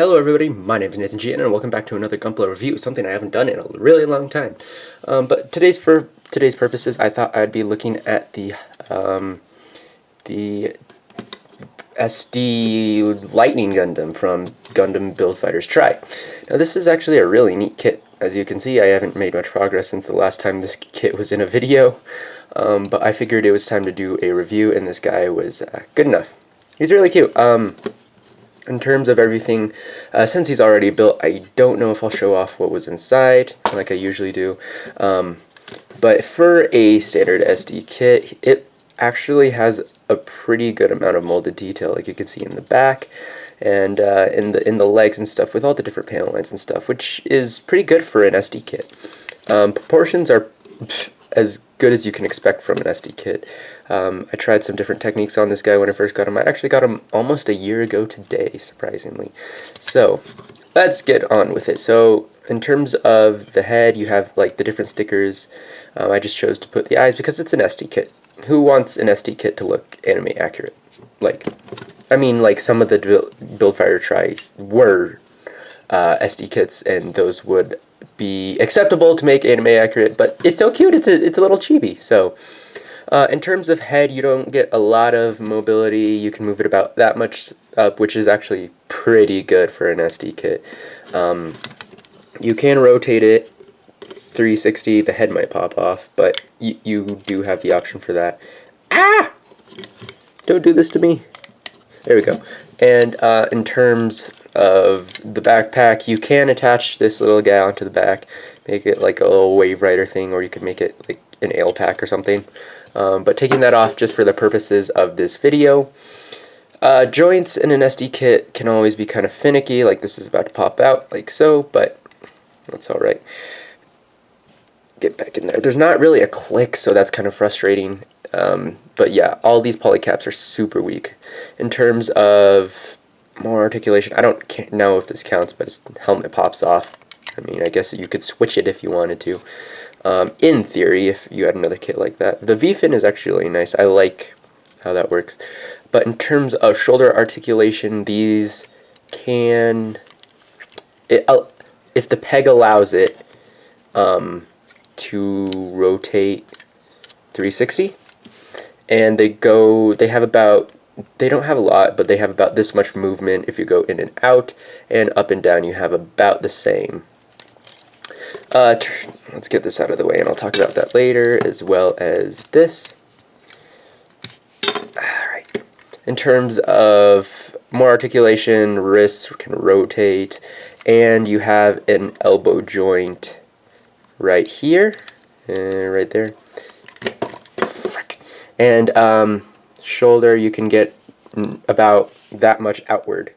Hello everybody, my name is Nathan G and welcome back to another Gunpla review, something I haven't done in a really long time. But for today's purposes, I thought I'd be looking at the SD Lightning Gundam from Gundam Build Fighters Try. Now this is actually a really neat kit. As you can see, I haven't made much progress since the last time this kit was in a video, but I figured it was time to do a review, and this guy was good enough. He's really cute. In terms of everything, since he's already built, I don't know if I'll show off what was inside, like I usually do. But for a standard SD kit, it actually has a pretty good amount of molded detail, like you can see in the back and in the legs and stuff, with all the different panel lines and stuff, which is pretty good for an SD kit. Proportions are as good as you can expect from an SD kit. I tried some different techniques on this guy when I first got him. I actually got him almost a year ago today, surprisingly. So let's get on with it. So in terms of the head, you have like the different stickers. I just chose to put the eyes because it's an SD kit. Who wants an SD kit to look anime accurate? Like, I mean, like some of the Build Fighter tries were SD kits, and those would be acceptable to make anime accurate, but it's so cute, it's a little chibi. So in terms of head, you don't get a lot of mobility. You can move it about that much up, which is actually pretty good for an SD kit. You can rotate it 360. The head might pop off, but you do have the option for that. Ah! Don't do this to me. There we go. And in terms of the backpack, you can attach this little guy onto the back, make it like a little wave rider thing, or you could make it like an ale pack or something. But taking that off just for the purposes of this video. Joints in an SD kit can always be kind of finicky, like this is about to pop out, like so, but that's alright. Get back in there. There's not really a click, so that's kind of frustrating. But yeah, all these polycaps are super weak. In terms of more articulation, I don't know if this counts, but his helmet pops off. I mean, I guess you could switch it if you wanted to. In theory, if you had another kit like that. The V-fin is actually really nice. I like how that works. But in terms of shoulder articulation, these can, if the peg allows it, to rotate 360, and they have about, they don't have a lot, but they have about this much movement. If you go in and out and up and down, you have about the same. Let's get this out of the way, and I'll talk about that later, as well as this. Alright. In terms of more articulation, wrists can rotate, and you have an elbow joint right here, right there. And shoulder, you can get about that much outward.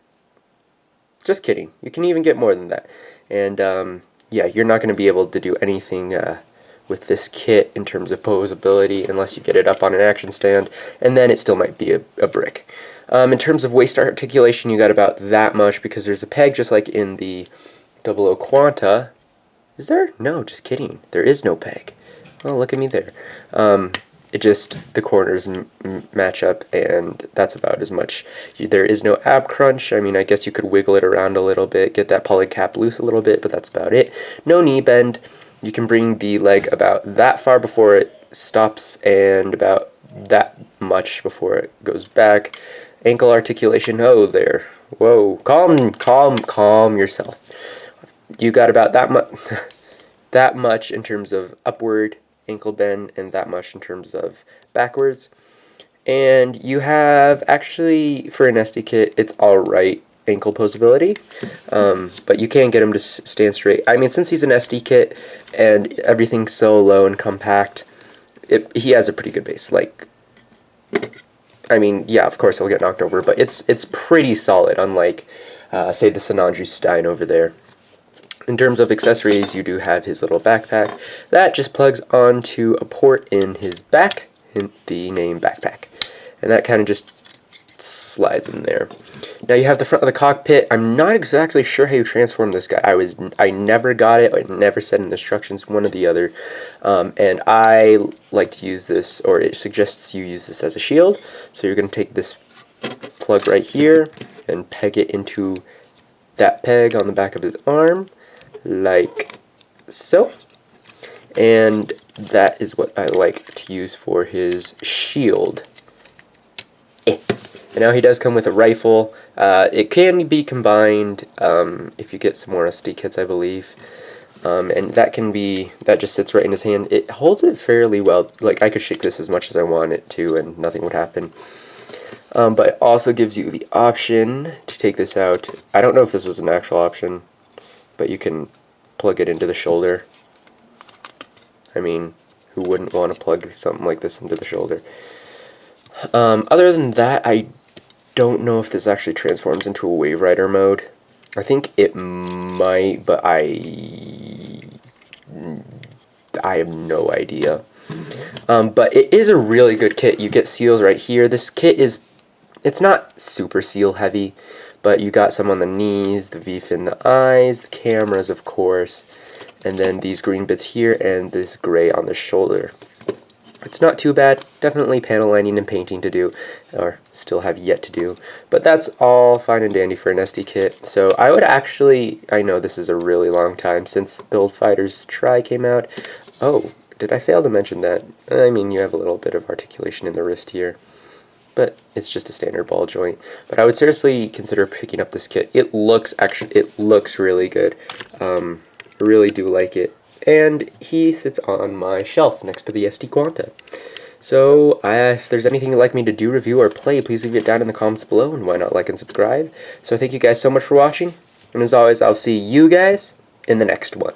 Just kidding. You can even get more than that. And yeah, you're not going to be able to do anything with this kit in terms of posability unless you get it up on an action stand, and then it still might be a brick. In terms of waist articulation, you got about that much because there's a peg just like in the 00 Quanta. Is there? No, just kidding. There is no peg. Oh, look at me there. It just, the corners match up, and that's about as much. There is no ab crunch. I mean, I guess you could wiggle it around a little bit, get that polycap loose a little bit, but that's about it. No knee bend. You can bring the leg about that far before it stops, and about that much before it goes back. Ankle articulation, oh there. Whoa, calm yourself. You got about that much, that much in terms of upward ankle bend, and that much in terms of backwards. And you have, actually, for an SD kit, it's alright ankle posability, but you can't get him to stand straight. I mean, since he's an SD kit and everything's so low and compact, he has a pretty good base. Like, I mean, yeah, of course he'll get knocked over, but it's pretty solid, unlike, say, the Sanandri Stein over there. In terms of accessories, you do have his little backpack. That just plugs onto a port in his back, in the name backpack. And that kind of just slides in there. Now you have the front of the cockpit. I'm not exactly sure how you transform this guy. I never got it. I never said in the instructions, one or the other. And I like to use this, or it suggests you use this as a shield. So you're going to take this plug right here and peg it into that peg on the back of his arm, like so. And that is what I like to use for his shield. And now he does come with a rifle. It can be combined if you get some more SD kits, I believe. And that just sits right in his hand. It holds it fairly well. Like, I could shake this as much as I want it to and nothing would happen. But it also gives you the option to take this out. I don't know if this was an actual option, but you can plug it into the shoulder. I mean, who wouldn't want to plug something like this into the shoulder? Other than that, I don't know if this actually transforms into a Wave Rider mode. I think it might, but I have no idea. But it is a really good kit. You get seals right here. This kit it's not super seal heavy, but you got some on the knees, the V fin, the eyes, the cameras, of course, and then these green bits here and this gray on the shoulder. It's not too bad. Definitely panel lining and painting to do, or still have yet to do. But that's all fine and dandy for an SD kit. So I would actually, I know this is a really long time since Build Fighters Try came out. Oh, did I fail to mention that? I mean, you have a little bit of articulation in the wrist here, but it's just a standard ball joint. But I would seriously consider picking up this kit. It looks really good. I really do like it. And he sits on my shelf next to the SD Quanta. So if there's anything you'd like me to do, review, or play, please leave it down in the comments below, and why not like and subscribe. So thank you guys so much for watching, and as always, I'll see you guys in the next one.